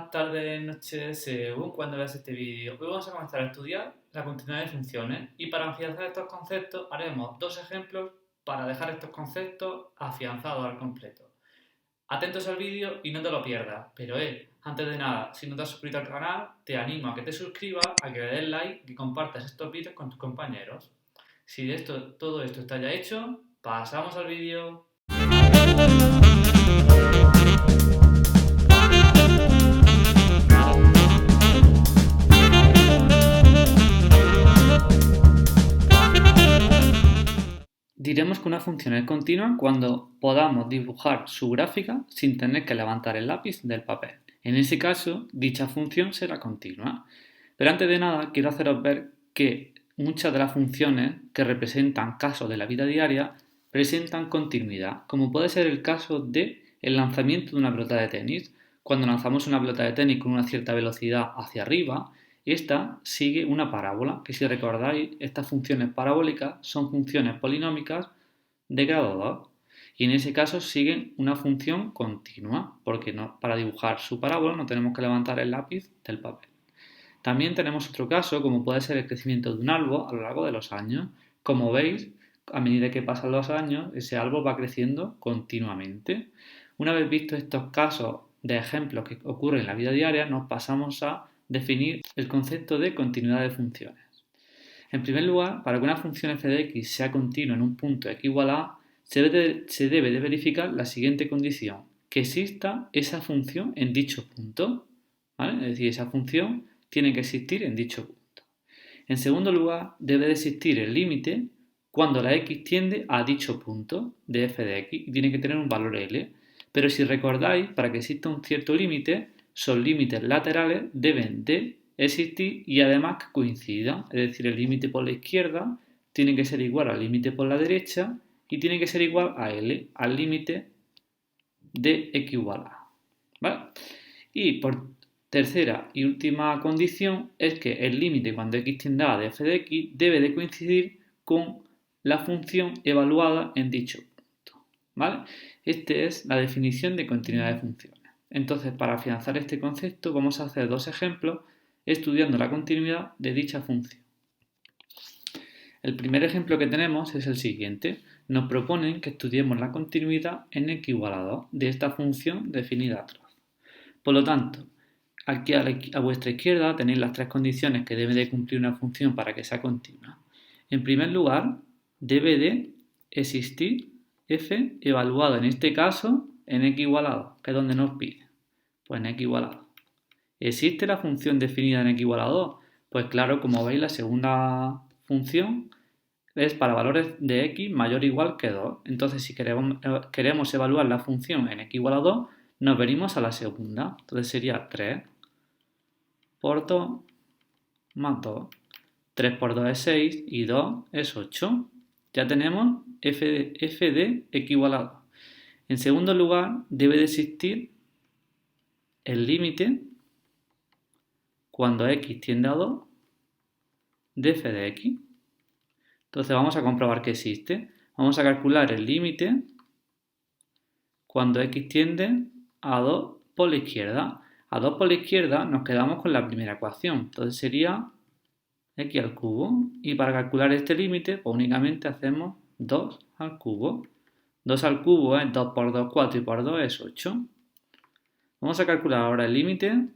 tardes, noches, según cuando veas este vídeo. Hoy vamos a comenzar a estudiar la continuidad de funciones y para afianzar estos conceptos haremos dos ejemplos para dejar estos conceptos afianzados al completo. Atentos al vídeo y no te lo pierdas, pero antes de nada, si no te has suscrito al canal, te animo a que te suscribas, a que le des like y que compartas estos vídeos con tus compañeros. Si todo esto está ya hecho, pasamos al vídeo. Diremos que una función es continua cuando podamos dibujar su gráfica sin tener que levantar el lápiz del papel. En ese caso, dicha función será continua. Pero antes de nada, quiero haceros ver que muchas de las funciones que representan casos de la vida diaria presentan continuidad, como puede ser el caso del lanzamiento de una pelota de tenis. Cuando lanzamos una pelota de tenis con una cierta velocidad hacia arriba, esta sigue una parábola, que si recordáis, estas funciones parabólicas son funciones polinómicas de grado 2 y en ese caso siguen una función continua, porque para dibujar su parábola no tenemos que levantar el lápiz del papel. También tenemos otro caso, como puede ser el crecimiento de un árbol a lo largo de los años. Como veis, a medida que pasan los años, ese árbol va creciendo continuamente. Una vez visto estos casos de ejemplos que ocurren en la vida diaria, nos pasamos a definir el concepto de continuidad de funciones. En primer lugar, para que una función f de x sea continua en un punto x igual a, se debe de verificar la siguiente condición: que exista esa función en dicho punto, ¿vale? Es decir, esa función tiene que existir en dicho punto. En segundo lugar, debe de existir el límite cuando la x tiende a dicho punto de f de x y tiene que tener un valor L. Pero si recordáis, para que exista un cierto límite, sus límites laterales deben de existir y además que coincidan. Es decir, el límite por la izquierda tiene que ser igual al límite por la derecha y tiene que ser igual a L, al límite de x igual a. ¿Vale? Y por tercera y última condición es que el límite cuando x tiende a de f de x debe de coincidir con la función evaluada en dicho punto. ¿Vale? Esta es la definición de continuidad de funciones. Entonces, para afianzar este concepto, vamos a hacer dos ejemplos estudiando la continuidad de dicha función. El primer ejemplo que tenemos es el siguiente. Nos proponen que estudiemos la continuidad en x igual a 2 de esta función definida a trozo. Por lo tanto, aquí a vuestra izquierda tenéis las tres condiciones que debe de cumplir una función para que sea continua. En primer lugar, debe de existir f evaluado en este caso en x igual a 2, que es donde nos pide. Pues en x igual a 2. ¿Existe la función definida en x igual a 2? Pues claro, como veis, la segunda función es para valores de x mayor o igual que 2. Entonces, si queremos evaluar la función en x igual a 2, nos venimos a la segunda. Entonces sería 3 por 2 más 2. 3 por 2 es 6 y 2 es 8. Ya tenemos f de x igual a 2. En segundo lugar, debe de existir el límite cuando x tiende a 2 de f de x. Entonces vamos a comprobar que existe. Vamos a calcular el límite cuando x tiende a 2 por la izquierda. A 2 por la izquierda nos quedamos con la primera ecuación. Entonces sería x al cubo. Y para calcular este límite, pues únicamente hacemos 2 al cubo. 2 al cubo es 2 por 2, 4 y por 2 es 8. Vamos a calcular ahora el límite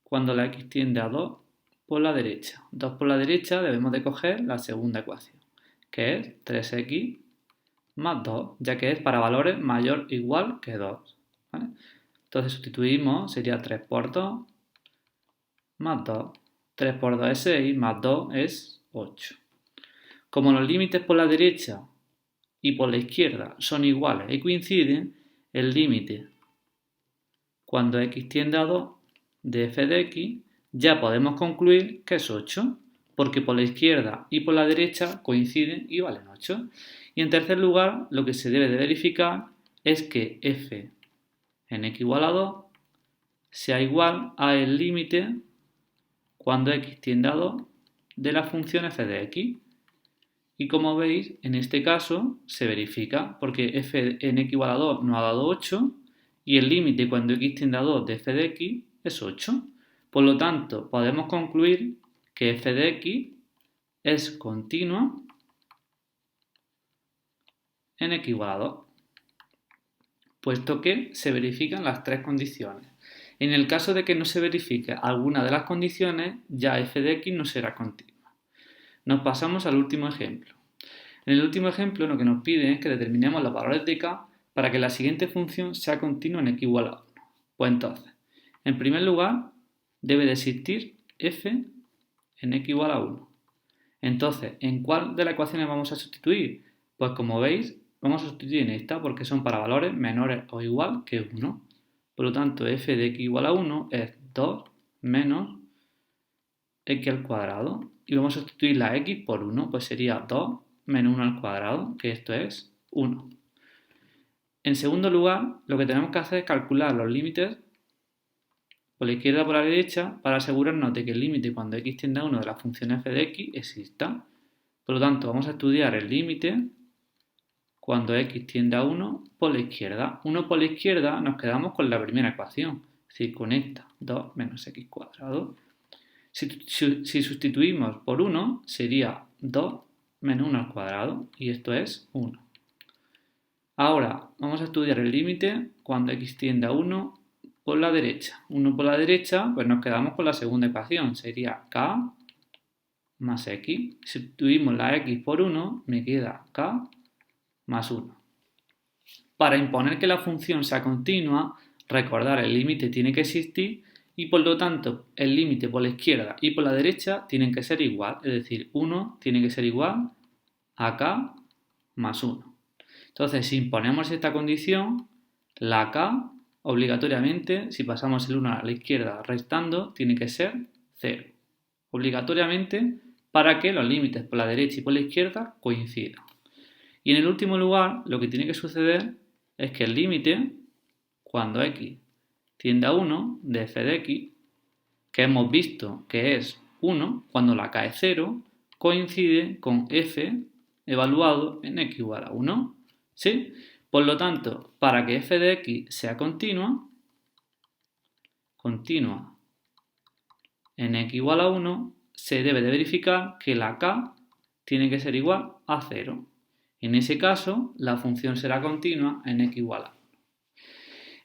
cuando la x tiende a 2 por la derecha. 2 por la derecha debemos de coger la segunda ecuación, que es 3x más 2, ya que es para valores mayor o igual que 2. ¿Vale? Entonces sustituimos, sería 3 por 2 más 2. 3 por 2 es 6, más 2 es 8. Como los límites por la derecha y por la izquierda son iguales y coinciden, el límite cuando x tiende a 2 de f de x ya podemos concluir que es 8, porque por la izquierda y por la derecha coinciden y valen 8. Y en tercer lugar, lo que se debe de verificar es que f en x igual a 2 sea igual a el límite cuando x tiende a 2 de la función f de x. Y como veis, en este caso se verifica, porque f en x igual a 2 nos ha dado 8 y el límite cuando x tiende a 2 de f de x es 8. Por lo tanto, podemos concluir que f de x es continua en x igual a 2, puesto que se verifican las tres condiciones. En el caso de que no se verifique alguna de las condiciones, ya f de x no será continua. Nos pasamos al último ejemplo. En el último ejemplo lo que nos pide es que determinemos los valores de k para que la siguiente función sea continua en x igual a 1. Pues entonces, en primer lugar, debe de existir f en x igual a 1. Entonces, ¿en cuál de las ecuaciones vamos a sustituir? Pues como veis, vamos a sustituir en esta porque son para valores menores o igual que 1. Por lo tanto, f de x igual a 1 es 2 menos x al cuadrado. Y vamos a sustituir la x por 1, pues sería 2 menos 1 al cuadrado, que esto es 1. En segundo lugar, lo que tenemos que hacer es calcular los límites por la izquierda o por la derecha para asegurarnos de que el límite cuando x tiende a 1 de la función f de x exista. Por lo tanto, vamos a estudiar el límite cuando x tiende a 1 por la izquierda. 1 por la izquierda nos quedamos con la primera ecuación, es decir, con esta, 2 menos x cuadrado. Si sustituimos por 1, sería 2 menos 1 al cuadrado, y esto es 1. Ahora vamos a estudiar el límite cuando x tiende a 1 por la derecha. 1 por la derecha, pues nos quedamos con la segunda ecuación, sería k más x. Si sustituimos la x por 1, me queda k más 1. Para imponer que la función sea continua, recordar el límite tiene que existir y por lo tanto el límite por la izquierda y por la derecha tienen que ser igual, es decir, 1 tiene que ser igual a k más 1. Entonces, si imponemos esta condición, la k obligatoriamente, si pasamos el 1 a la izquierda restando, tiene que ser 0. Obligatoriamente para que los límites por la derecha y por la izquierda coincidan. Y en el último lugar, lo que tiene que suceder es que el límite, cuando x tiende a 1 de f de x, que hemos visto que es 1, cuando la k es 0, coincide con f evaluado en x igual a 1. ¿Sí? Por lo tanto, para que f de x sea continua en x igual a 1, se debe de verificar que la k tiene que ser igual a 0. En ese caso, la función será continua en x igual a 1.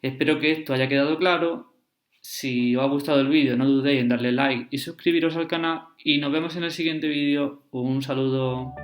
Espero que esto haya quedado claro. Si os ha gustado el vídeo, no dudéis en darle like y suscribiros al canal. Y nos vemos en el siguiente vídeo. Un saludo.